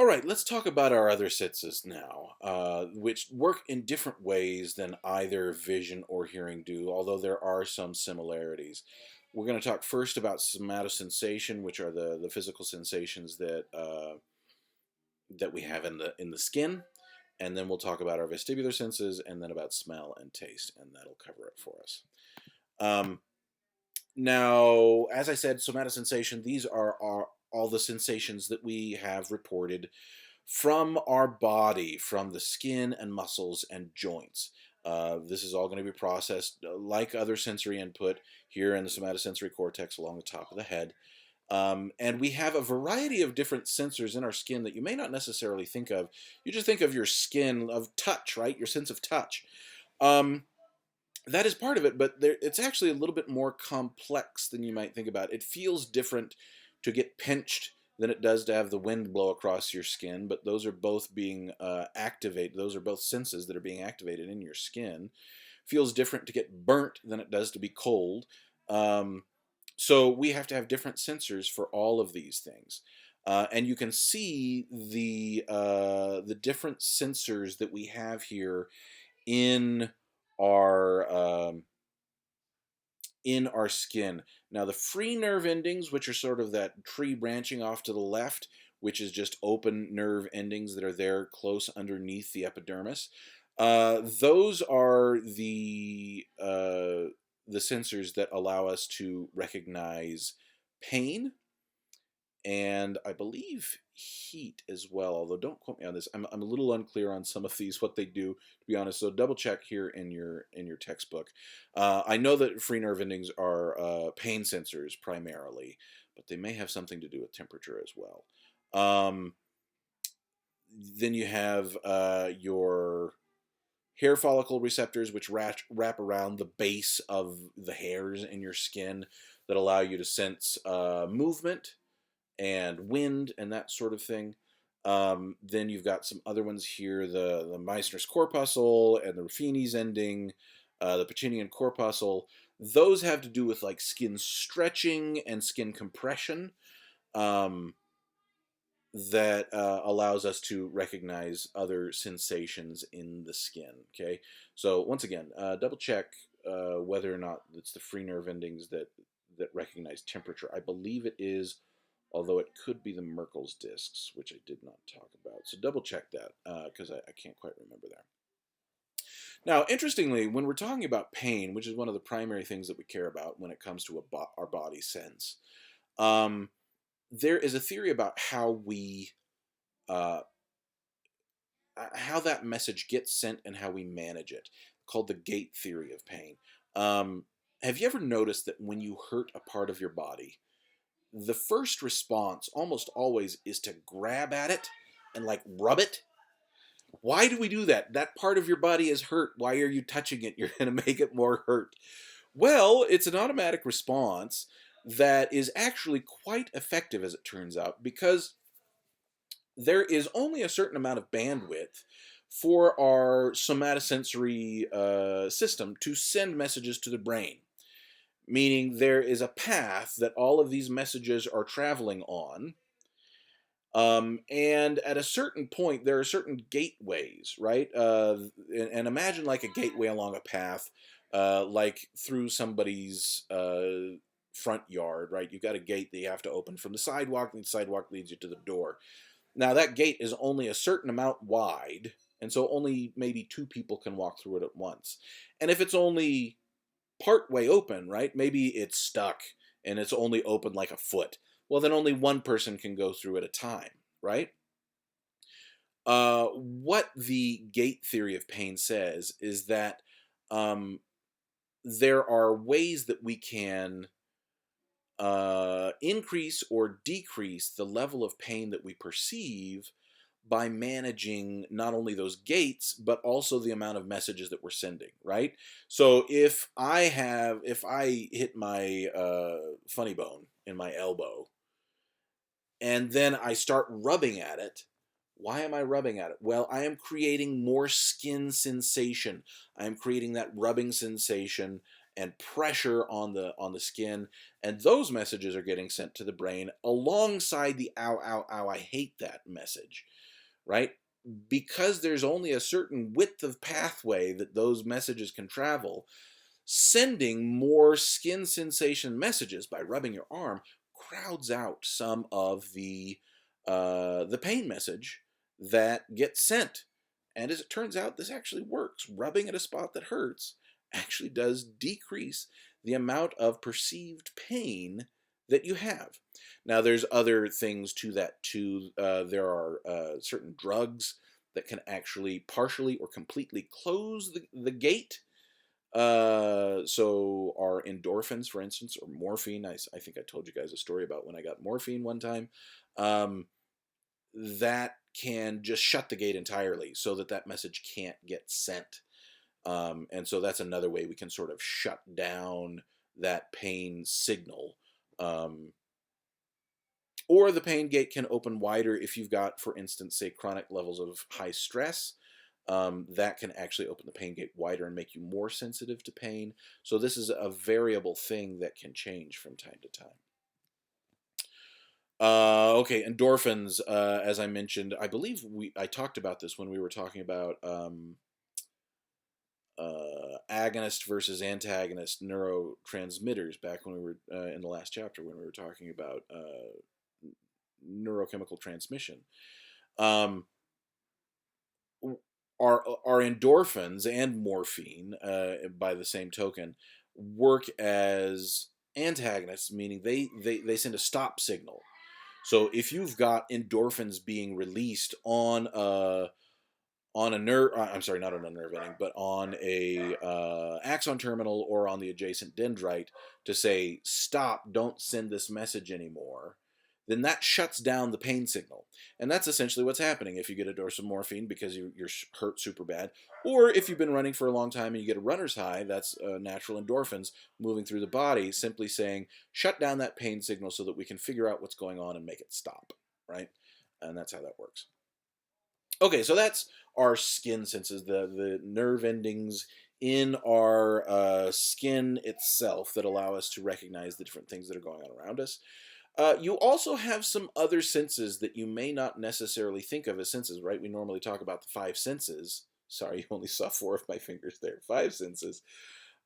right, let's talk about our other senses now, which work in different ways than either vision or hearing do, although there are some similarities. We're going to talk first about somatosensation, which are the physical sensations that we have in the skin, and then we'll talk about our vestibular senses, and then about smell and taste, and that'll cover it for us. Um, Now, as I said, somatosensation, these are all the sensations that we have reported from our body, from the skin and muscles and joints. This is all going to be processed like other sensory input here in the somatosensory cortex along the top of the head. And we have a variety of different sensors in our skin that you may not necessarily think of. You just think of your skin, of touch, right? Your sense of touch. Um, that is part of it, but it's actually a little bit more complex than you might think about. It feels different to get pinched than it does to have the wind blow across your skin, but those are both being activated. Those are both senses that are being activated in your skin. Feels different to get burnt than it does to be cold. Um, so we have to have different sensors for all of these things. And you can see the different sensors that we have here in our skin. Now, the free nerve endings, which are sort of that tree branching off to the left, which is just open nerve endings that are there close underneath the epidermis, those are the sensors that allow us to recognize pain and I believe heat as well, although don't quote me on this. I'm a little unclear on some of these, what they do, to be honest. So double check here in your textbook. I know that free nerve endings are pain sensors primarily, but they may have something to do with temperature as well. Um, then you have your hair follicle receptors, which wrap around the base of the hairs in your skin that allow you to sense movement and wind and that sort of thing. Then you've got some other ones here, the Meissner's corpuscle and the Ruffini's ending, the Pacinian corpuscle. Those have to do with like skin stretching and skin compression um, that allows us to recognize other sensations in the skin. Okay, so once again, double check whether or not it's the free nerve endings that recognize temperature. I believe it is, although it could be the Merkel's discs, which I did not talk about. So double check that because I can't quite remember there. Now, interestingly, when we're talking about pain, which is one of the primary things that we care about when it comes to our body sense, um, there is a theory about uh, how that message gets sent and how we manage it, called the gate theory of pain. Um, have you ever noticed that when you hurt a part of your body, the first response almost always is to grab at it and like rub it? Why do we do that? That part of your body is hurt. Why are you touching it? You're going to make it more hurt. Well, it's an automatic response that is actually quite effective, as it turns out, because there is only a certain amount of bandwidth for our somatosensory system to send messages to the brain. Meaning there is a path that all of these messages are traveling on. And at a certain point, there are certain gateways, right? And imagine like a gateway along a path, like through somebody's front yard, right? You've got a gate that you have to open from the sidewalk, and the sidewalk leads you to the door. Now, that gate is only a certain amount wide, and so only maybe two people can walk through it at once. And if it's only part way open, right? Maybe it's stuck and it's only open like a foot. Well, then only one person can go through at a time, right? What the gate theory of pain says is that um, there are ways that we can increase or decrease the level of pain that we perceive by managing not only those gates but also the amount of messages that we're sending, right? So if I hit my funny bone in my elbow and then I start rubbing at it, why am I rubbing at it? Well, I am creating more skin sensation. I am creating that rubbing sensation, and pressure on the skin, and those messages are getting sent to the brain alongside the ow ow ow I hate that message, right? Because there's only a certain width of pathway that those messages can travel, sending more skin sensation messages by rubbing your arm crowds out some of the pain message that gets sent. And as it turns out, this actually works. Rubbing at a spot that hurts actually does decrease the amount of perceived pain that you have. Now, there's other things to that too. There are certain drugs that can actually partially or completely close the gate. So our endorphins, for instance, or morphine. I think I told you guys a story about when I got morphine one time. Um, that can just shut the gate entirely so that that message can't get sent. And so that's another way we can sort of shut down that pain signal. Or the pain gate can open wider if you've got, for instance, say chronic levels of high stress. That can actually open the pain gate wider and make you more sensitive to pain. So this is a variable thing that can change from time to time. Okay, endorphins. As I mentioned, I believe I talked about this when we were talking about agonist versus antagonist neurotransmitters back when we were in the last chapter when we were talking about neurochemical transmission. Um, our endorphins and morphine, by the same token, work as antagonists, meaning they send a stop signal. So if you've got endorphins being released on a nerve, I'm sorry, not on a nerve ending, but on a axon terminal or on the adjacent dendrite to say stop, don't send this message anymore, then that shuts down the pain signal. And that's essentially what's happening if you get a dose of morphine because you're hurt super bad, or if you've been running for a long time and you get a runner's high, that's natural endorphins moving through the body, simply saying shut down that pain signal so that we can figure out what's going on and make it stop, right? And that's how that works. Okay, so that's our skin senses, the nerve endings in our skin itself that allow us to recognize the different things that are going on around us. You also have some other senses that you may not necessarily think of as senses, right? We normally talk about the five senses. Sorry, you only saw four of my fingers there. Five senses.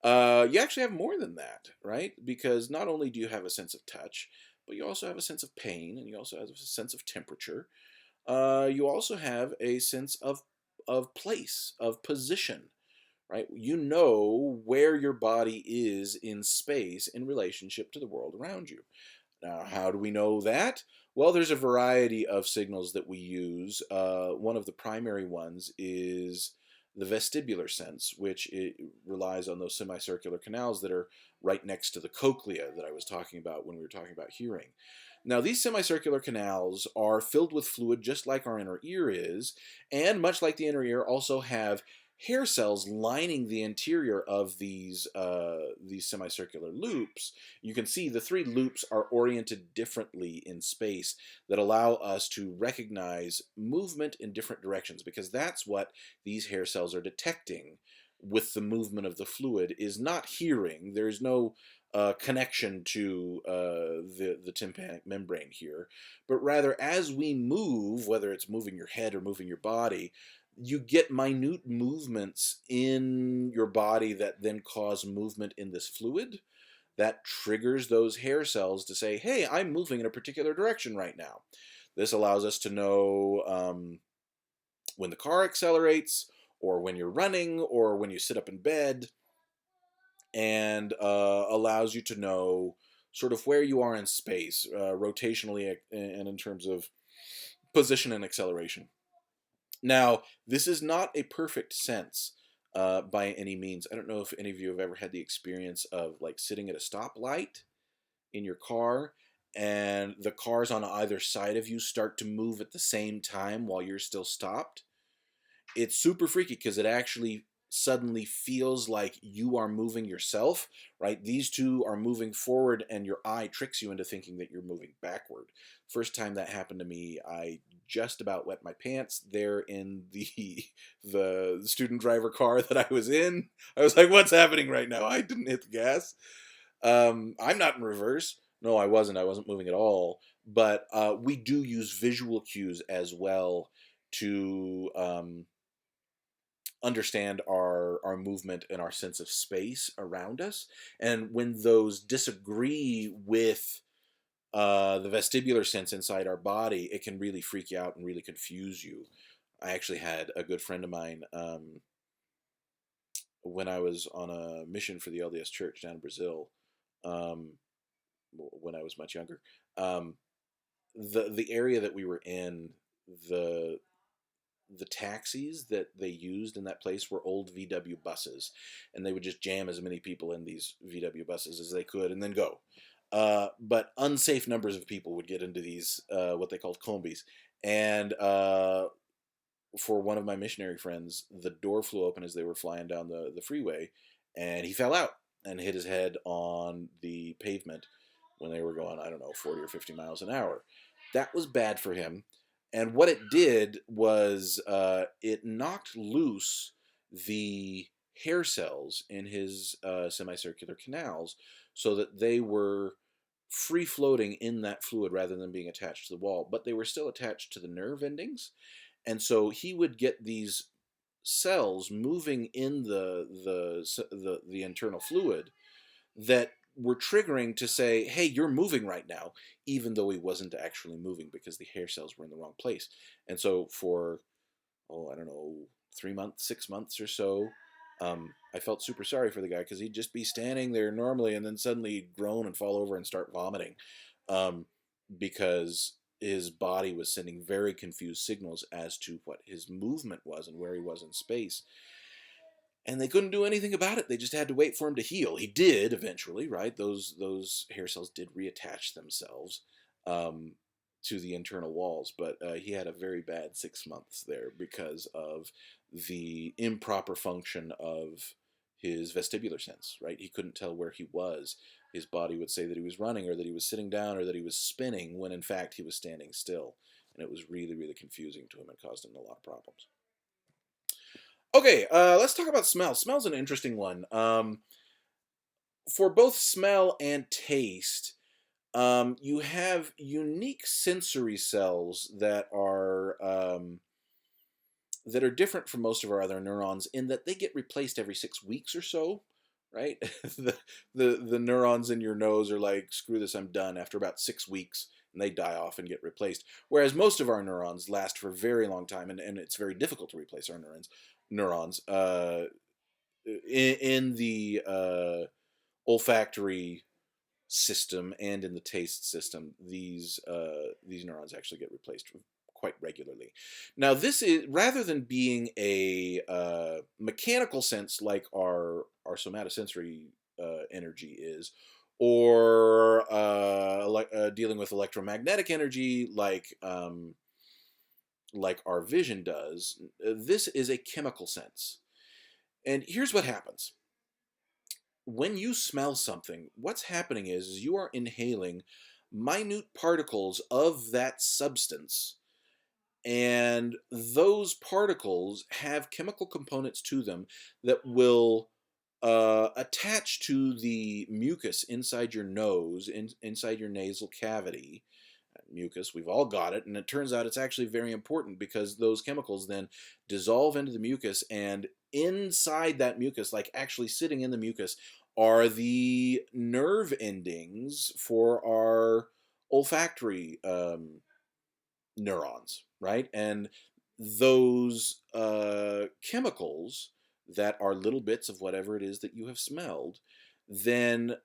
You actually have more than that, right? Because not only do you have a sense of touch, but you also have a sense of pain, and you also have a sense of temperature. You also have a sense of place, of position, right? You know where your body is in space in relationship to the world around you. Now, how do we know that? Well, there's a variety of signals that we use. One of the primary ones is the vestibular sense, which it relies on those semicircular canals that are right next to the cochlea that I was talking about when we were talking about hearing. Now, these semicircular canals are filled with fluid just like our inner ear is, and much like the inner ear, also have hair cells lining the interior of these semicircular loops. You can see the three loops are oriented differently in space that allow us to recognize movement in different directions, because that's what these hair cells are detecting with the movement of the fluid, is not hearing. There's no connection to the tympanic membrane here, but rather as we move, whether it's moving your head or moving your body, you get minute movements in your body that then cause movement in this fluid that triggers those hair cells to say, hey, I'm moving in a particular direction right now. This allows us to know when the car accelerates, or when you're running, or when you sit up in bed, and allows you to know sort of where you are in space, rotationally and in terms of position and acceleration. Now, this is not a perfect sense by any means. I don't know if any of you have ever had the experience of like sitting at a stoplight in your car and the cars on either side of you start to move at the same time while you're still stopped. It's super freaky because it actually suddenly feels like you are moving yourself, right? These two are moving forward, and your eye tricks you into thinking that you're moving backward. First time that happened to me, I just about wet my pants there in the student driver car that I was in. I was like, "What's happening right now?" I didn't hit the gas. I'm not in reverse. No, I wasn't. I wasn't moving at all. But we do use visual cues as well to understand our movement and our sense of space around us. And when those disagree with the vestibular sense inside our body, it can really freak you out and really confuse you. I actually had a good friend of mine when I was on a mission for the LDS Church down in Brazil. Um, when I was much younger, um, the area that we were in, the the taxis that they used in that place were old VW buses, and they would just jam as many people in these VW buses as they could and then go. But unsafe numbers of people would get into these what they called combis, and for one of my missionary friends, the door flew open as they were flying down the freeway, and he fell out and hit his head on the pavement when they were going, I don't know, 40 or 50 miles an hour. That was bad for him. And what it did was it knocked loose the hair cells in his semicircular canals so that they were free floating in that fluid rather than being attached to the wall, but they were still attached to the nerve endings. And so he would get these cells moving in the internal fluid that were triggering to say, "Hey, you're moving right now," even though he wasn't actually moving because the hair cells were in the wrong place. And so for I don't know, 3 months, 6 months or so, I felt super sorry for the guy because he'd just be standing there normally and then suddenly groan and fall over and start vomiting, um, because his body was sending very confused signals as to what his movement was and where he was in space. And they couldn't do anything about it. They just had to wait for him to heal. He did eventually, right? Those hair cells did reattach themselves um, to the internal walls, but he had a very bad 6 months there because of the improper function of his vestibular sense. Right? He couldn't tell where he was. His body would say that he was running, or that he was sitting down, or that he was spinning, when in fact he was standing still, and it was really, really confusing to him and caused him a lot of problems. Okay, let's talk about smell. Smell's an interesting one. For both smell and taste, you have unique sensory cells that are different from most of our other neurons in that they get replaced every 6 weeks or so. Right, the neurons in your nose are like, screw this, I'm done after about 6 weeks, and they die off and get replaced. Whereas most of our neurons last for a very long time, and it's very difficult to replace our neurons in the olfactory system and in the taste system. These neurons actually get replaced quite regularly. Now, this is, rather than being a mechanical sense like our somatosensory energy is, or dealing with electromagnetic energy like our vision does. This is a chemical sense. And here's what happens. When you smell something, what's happening is you are inhaling minute particles of that substance. And those particles have chemical components to them that will attach to the mucus inside your nose, inside your nasal cavity. Mucus, we've all got it, and it turns out it's actually very important because those chemicals then dissolve into the mucus, and inside that mucus, like actually sitting in the mucus, are the nerve endings for our olfactory neurons, right? And those chemicals that are little bits of whatever it is that you have smelled then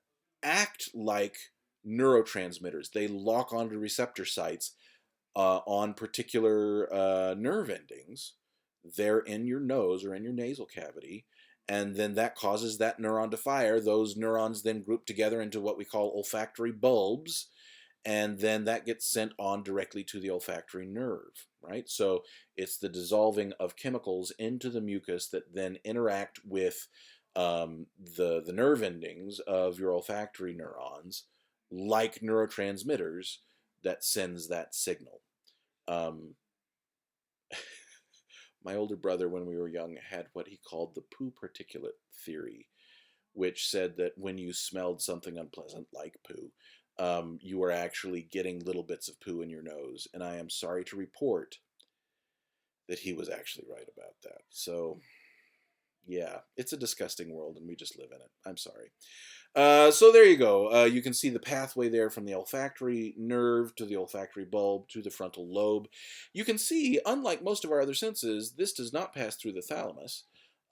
act like neurotransmitters. They lock onto receptor sites on particular nerve endings. They're in your nose or in your nasal cavity. And then that causes that neuron to fire. Those neurons then group together into what we call olfactory bulbs, and then that gets sent on directly to the olfactory nerve, right? So it's the dissolving of chemicals into the mucus that then interact with the nerve endings of your olfactory neurons, like neurotransmitters, that sends that signal. Um, my older brother, when we were young, had what he called the poo particulate theory, which said that when you smelled something unpleasant like poo, you were actually getting little bits of poo in your nose. And I am sorry to report that he was actually right about that. So, yeah, it's a disgusting world and we just live in it. I'm sorry. So there you go. You can see the pathway there from the olfactory nerve to the olfactory bulb to the frontal lobe. You can see, unlike most of our other senses, this does not pass through the thalamus,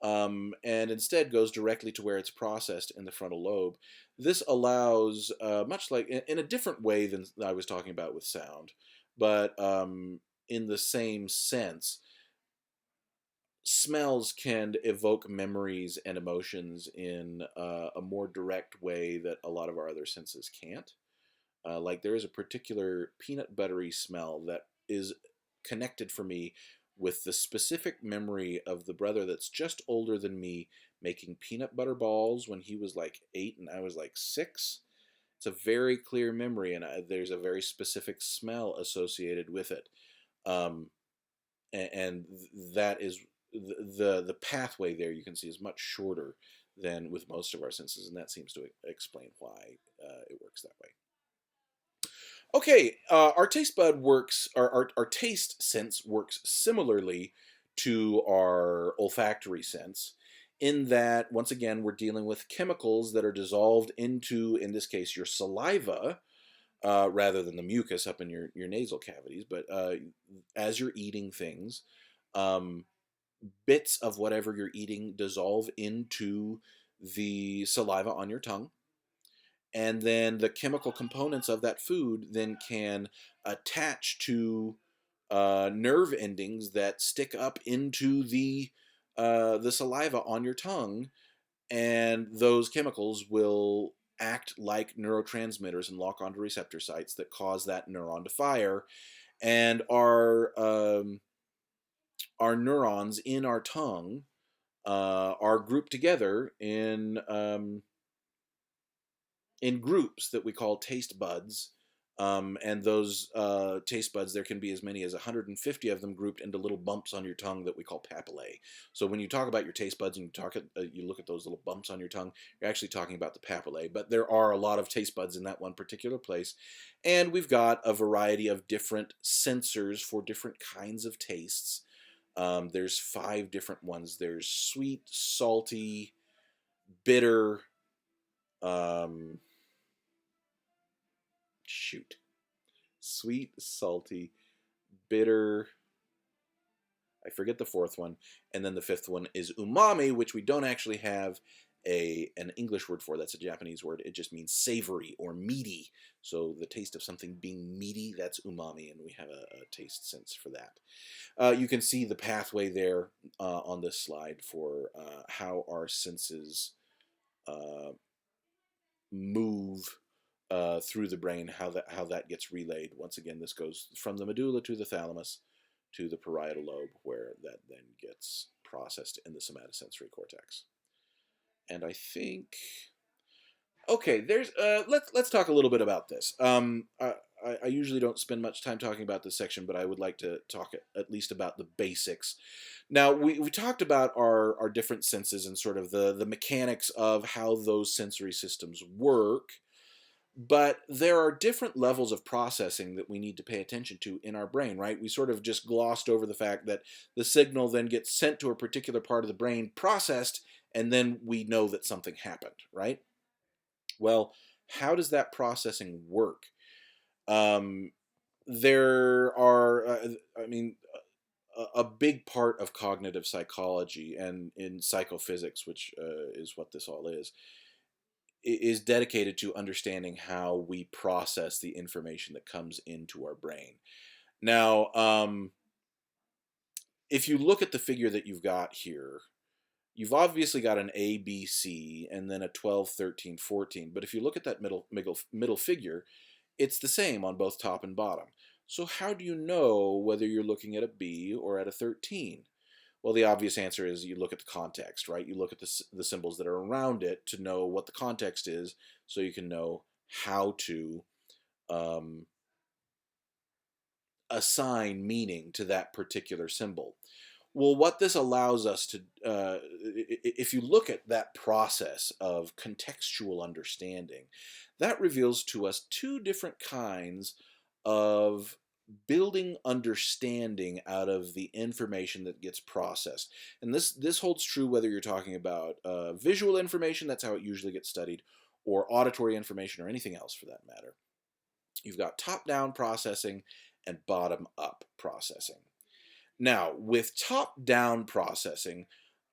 and instead goes directly to where it's processed in the frontal lobe. This allows, much like in a different way than I was talking about with sound, but in the same sense, smells can evoke memories and emotions in a more direct way that a lot of our other senses can't. Like there is a particular peanut buttery smell that is connected for me with the specific memory of the brother that's just older than me making peanut butter balls when he was like 8 and I was like 6. It's a very clear memory, and there's a very specific smell associated with it. Um, and that is the pathway there you can see is much shorter than with most of our senses, and that seems to explain why it works that way. Okay, our taste bud works, our taste sense works similarly to our olfactory sense, in that, once again, we're dealing with chemicals that are dissolved into, in this case, your saliva, rather than the mucus up in your nasal cavities. But as you're eating things, um, bits of whatever you're eating dissolve into the saliva on your tongue, and then the chemical components of that food then can attach to nerve endings that stick up into the saliva on your tongue, and those chemicals will act like neurotransmitters and lock onto receptor sites that cause that neuron to fire, and our neurons in our tongue are grouped together in groups that we call taste buds. And those taste buds, there can be as many as 150 of them grouped into little bumps on your tongue that we call papillae. So when you talk about your taste buds and you look at those little bumps on your tongue, you're actually talking about the papillae. But there are a lot of taste buds in that one particular place. And we've got a variety of different sensors for different kinds of tastes. There's 5 different ones. There's sweet, salty, bitter, um, shoot. Sweet, salty, bitter. I forget the 4th one. And then the 5th one is umami, which we don't actually have an English word for. That's a Japanese word. It just means savory or meaty. So the taste of something being meaty, that's umami, and we have a taste sense for that. You can see the pathway there on this slide for how our senses uh, move through the brain, how that gets relayed. Once again, this goes from the medulla to the thalamus to the parietal lobe, where that then gets processed in the somatosensory cortex. And I think, okay, there's let's talk a little bit about this. I usually don't spend much time talking about this section, but I would like to talk at least about the basics. Now, we talked about our different senses and sort of the mechanics of how those sensory systems work. But there are different levels of processing that we need to pay attention to in our brain, right? We sort of just glossed over the fact that the signal then gets sent to a particular part of the brain, processed, and then we know that something happened, right? Well, how does that processing work? Um, there are, I mean, a big part of cognitive psychology and in psychophysics, which is what this all is dedicated to understanding how we process the information that comes into our brain. Now, if you look at the figure that you've got here, you've obviously got an A, B, C, and then a 12, 13, 14. But if you look at that middle figure, it's the same on both top and bottom. So how do you know whether you're looking at a B or at a 13? Well, the obvious answer is you look at the context, right? You look at the symbols that are around it to know what the context is, so you can know how to um, assign meaning to that particular symbol. Well, what this allows us to, if you look at that process of contextual understanding, that reveals to us two different kinds of building understanding out of the information that gets processed. And this holds true whether you're talking about visual information, that's how it usually gets studied, or auditory information, or anything else for that matter. You've got top-down processing and bottom-up processing. Now, with top-down processing,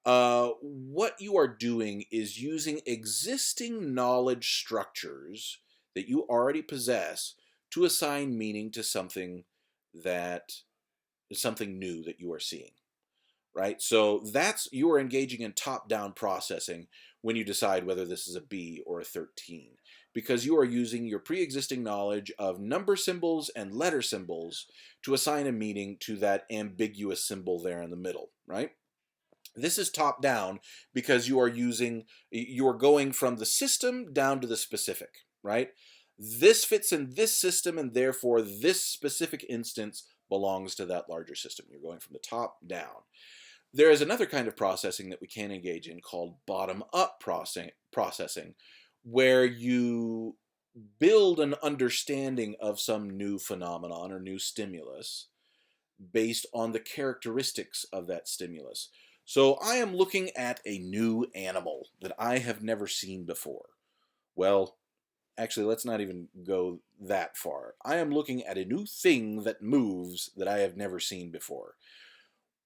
what you are doing is using existing knowledge structures that you already possess to assign meaning to something that is something new that you are seeing, right? So that's you are engaging in top-down processing when you decide whether this is a B or a 13, because you are using your pre-existing knowledge of number symbols and letter symbols to assign a meaning to that ambiguous symbol there in the middle, right? This is top down because you are going from the system down to the specific, right? This fits in this system, and therefore this specific instance belongs to that larger system. You're going from the top down. There is another kind of processing that we can engage in called bottom-up processing, where you build an understanding of some new phenomenon or new stimulus based on the characteristics of that stimulus. So I am looking at a new animal that I have never seen before. Well, actually, let's not even go that far. I am looking at a new thing that moves that I have never seen before.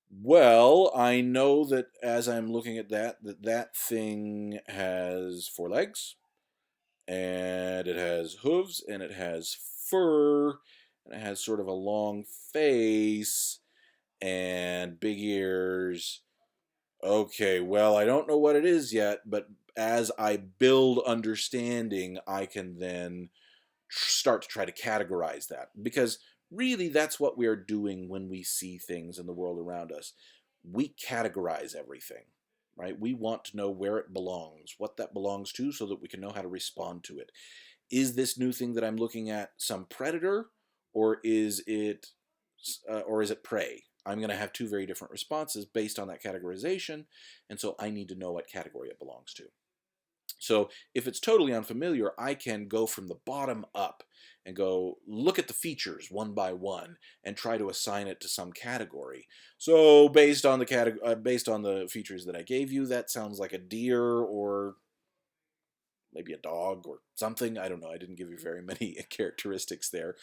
Well, I know that as I'm looking at that thing has four legs, and it has hooves, and it has fur, and it has sort of a long face, and big ears. Okay, well, I don't know what it is yet, but as I build understanding, I can then start to try to categorize that. Because really, that's what we are doing when we see things in the world around us. We categorize everything, right? We want to know where it belongs, what that belongs to, so that we can know how to respond to it. Is this new thing that I'm looking at some predator, or is it prey? I'm going to have two very different responses based on that categorization, and so I need to know what category it belongs to. So if it's totally unfamiliar, I can go from the bottom up and go look at the features one by one and try to assign it to some category. So based on the features that I gave you, that sounds like a deer, or maybe a dog or something. I don't know. I didn't give you very many characteristics there.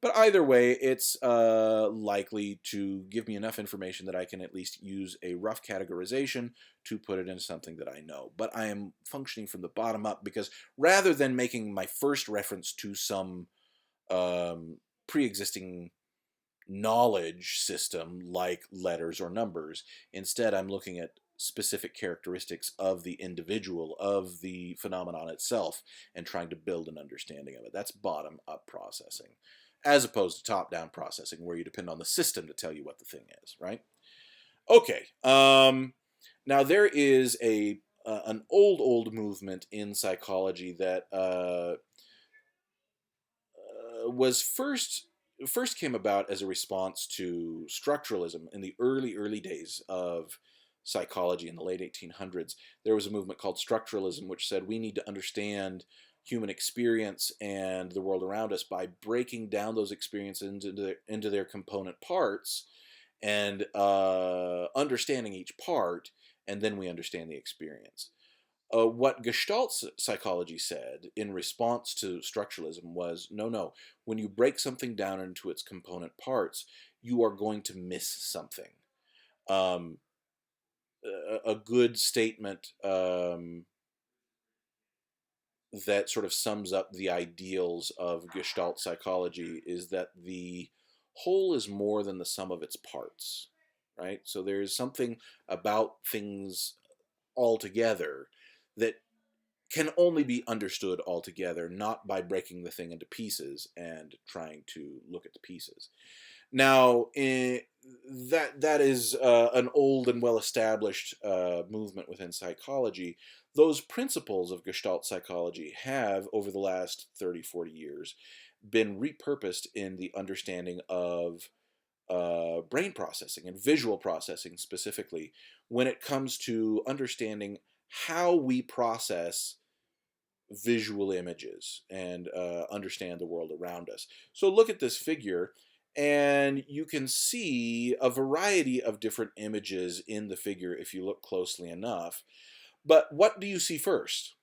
But either way, it's likely to give me enough information that I can at least use a rough categorization to put it into something that I know. But I am functioning from the bottom up, because rather than making my first reference to some pre-existing knowledge system like letters or numbers, instead I'm looking at specific characteristics of the individual, of the phenomenon itself, and trying to build an understanding of it. That's bottom up processing, as opposed to top down processing, where you depend on the system to tell you what the thing is, right? Okay. Now there is an old movement in psychology that was first came about as a response to structuralism in the early days of psychology in the late 1800s. There was a movement called structuralism, which said we need to understand human experience and the world around us by breaking down those experiences into their component parts, and understanding each part, and then we understand the experience. What Gestalt psychology said in response to structuralism was, no. When you break something down into its component parts, you are going to miss something. Um, a good statement that sort of sums up the ideals of Gestalt psychology is that the whole is more than the sum of its parts, right? So there's something about things altogether that can only be understood altogether, not by breaking the thing into pieces and trying to look at the pieces. Now, that is an old and well-established movement within psychology. Those principles of Gestalt psychology have, over the last 30, 40 years, been repurposed in the understanding of brain processing and visual processing specifically when it comes to understanding how we process visual images and understand the world around us. So look at this figure, and you can see a variety of different images in the figure if you look closely enough. But what do you see first?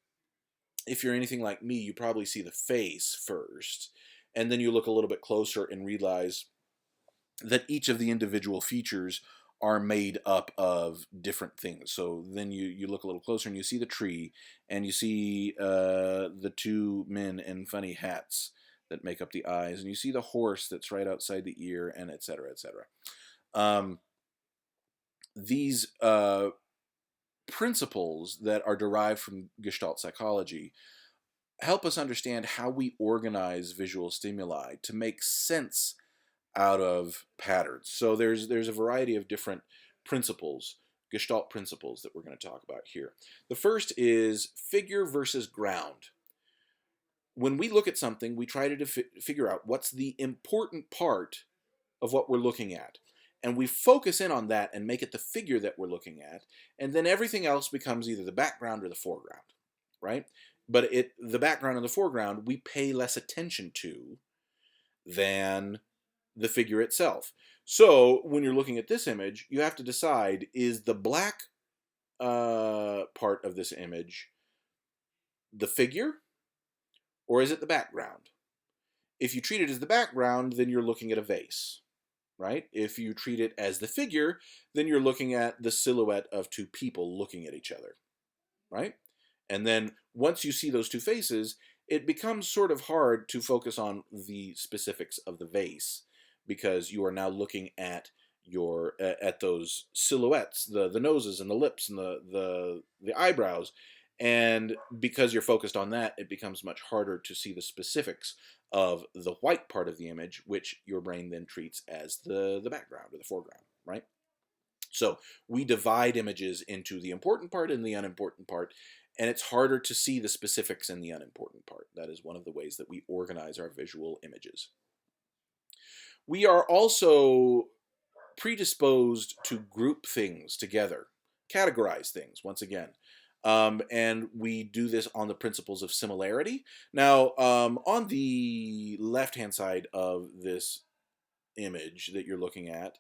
If you're anything like me, you probably see the face first, and then you look a little bit closer and realize that each of the individual features are made up of different things. So then you look a little closer and you see the tree, and you see the two men in funny hats that make up the eyes, and you see the horse that's right outside the ear, and et cetera, et cetera. These principles that are derived from Gestalt psychology help us understand how we organize visual stimuli to make sense out of patterns. So there's a variety of different principles, Gestalt principles, that we're going to talk about here. The first is figure versus ground. When we look at something, we try to figure out what's the important part of what we're looking at. And we focus in on that and make it the figure that we're looking at, and then everything else becomes either the background or the foreground, right? But the background and the foreground we pay less attention to than the figure itself. So when you're looking at this image, you have to decide, is the black part of this image the figure, or is it the background? If you treat it as the background, then you're looking at a vase, right? If you treat it as the figure, then you're looking at the silhouette of two people looking at each other, right? And then once you see those two faces, it becomes sort of hard to focus on the specifics of the vase, because you are now looking at at those silhouettes, the noses and the lips and the eyebrows, and because you're focused on that, it becomes much harder to see the specifics of the white part of the image, which your brain then treats as the background or the foreground, right? So we divide images into the important part and the unimportant part, and it's harder to see the specifics in the unimportant part. That is one of the ways that we organize our visual images. We are also predisposed to group things together, categorize things, once again. And we do this on the principles of similarity. Now, on the left-hand side of this image that you're looking at,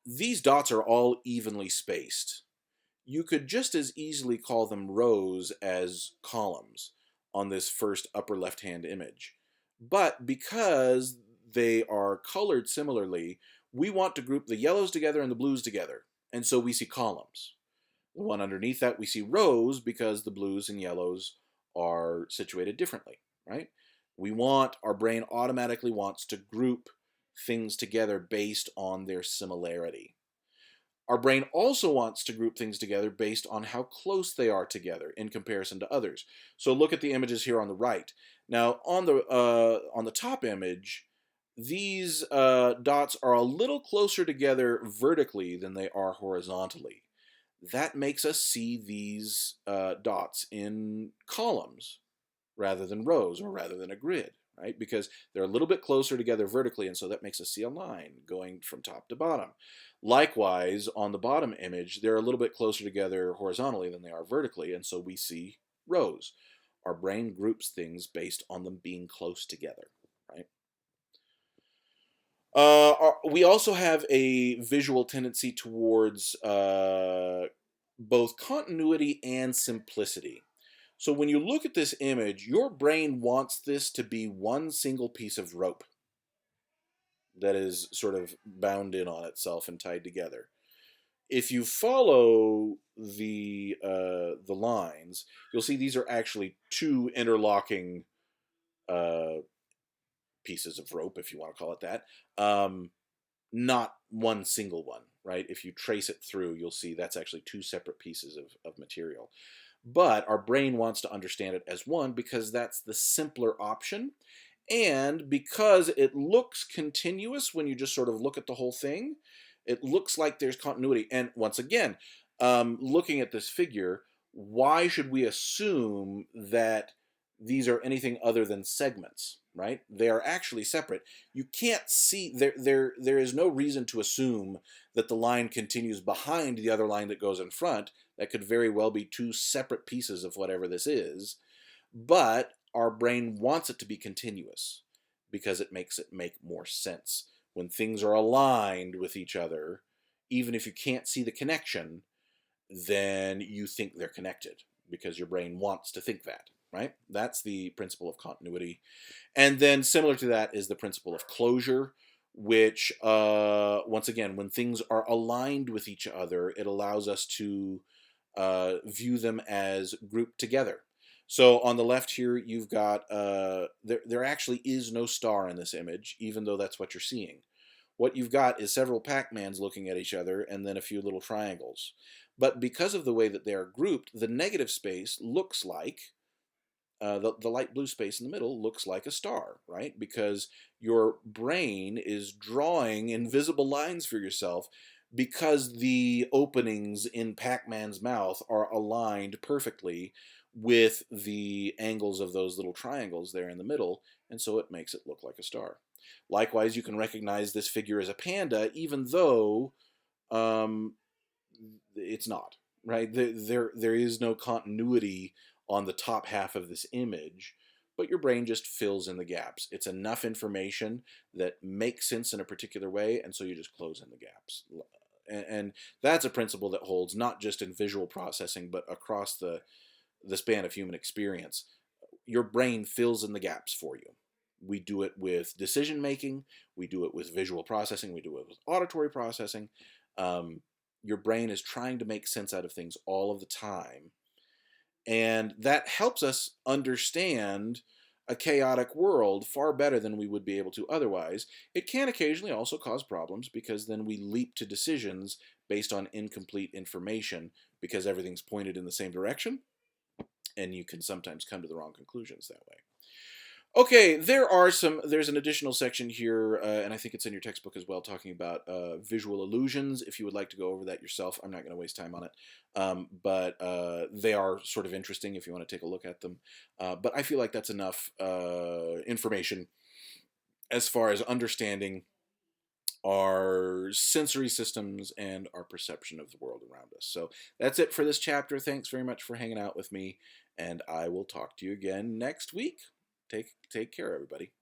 these dots are all evenly spaced. You could just as easily call them rows as columns on this first upper left-hand image. But because they are colored similarly, we want to group the yellows together and the blues together. And so we see columns. The one underneath that, we see rows because the blues and yellows are situated differently, right? Our brain automatically wants to group things together based on their similarity. Our brain also wants to group things together based on how close they are together in comparison to others. So look at the images here on the right. Now on the top image, these dots are a little closer together vertically than they are horizontally. That makes us see these dots in columns rather than rows or rather than a grid, right? Because they're a little bit closer together vertically, and so that makes us see a line going from top to bottom. Likewise, on the bottom image, they're a little bit closer together horizontally than they are vertically, and so we see rows. Our brain groups things based on them being close together, right? We also have a visual tendency towards both continuity and simplicity. So when you look at this image, your brain wants this to be one single piece of rope that is sort of bound in on itself and tied together. If you follow the lines, you'll see these are actually two interlocking pieces of rope, if you want to call it that, not one single one, right? If you trace it through, you'll see that's actually two separate pieces of material. But our brain wants to understand it as one because that's the simpler option. And because it looks continuous when you just sort of look at the whole thing, it looks like there's continuity. And once again, looking at this figure, why should we assume that these are anything other than segments, right? They are actually separate. You can't see, there is no reason to assume that the line continues behind the other line that goes in front. That could very well be two separate pieces of whatever this is. But our brain wants it to be continuous because it makes it make more sense. When things are aligned with each other, even if you can't see the connection, then you think they're connected because your brain wants to think that, right? That's the principle of continuity. And then similar to that is the principle of closure, which, once again, when things are aligned with each other, it allows us to view them as grouped together. So on the left here, you've got, there actually is no star in this image, even though that's what you're seeing. What you've got is several Pac-Mans looking at each other and then a few little triangles. But because of the way that they are grouped, the negative space looks like, the light blue space in the middle looks like a star, right? Because your brain is drawing invisible lines for yourself because the openings in Pac-Man's mouth are aligned perfectly with the angles of those little triangles there in the middle, and so it makes it look like a star. Likewise, you can recognize this figure as a panda, even though um, it's not, right? There is no continuity on the top half of this image, but your brain just fills in the gaps. It's enough information that makes sense in a particular way, and so you just close in the gaps. And that's a principle that holds not just in visual processing, but across the span of human experience. Your brain fills in the gaps for you. We do it with decision making, we do it with visual processing, we do it with auditory processing. Your brain is trying to make sense out of things all of the time. And that helps us understand a chaotic world far better than we would be able to otherwise. It can occasionally also cause problems because then we leap to decisions based on incomplete information because everything's pointed in the same direction, and you can sometimes come to the wrong conclusions that way. Okay, there's an additional section here, and I think it's in your textbook as well, talking about visual illusions. If you would like to go over that yourself, I'm not going to waste time on it. But they are sort of interesting if you want to take a look at them. But I feel like that's enough information as far as understanding our sensory systems and our perception of the world around us. So that's it for this chapter. Thanks very much for hanging out with me, and I will talk to you again next week. Take care, everybody.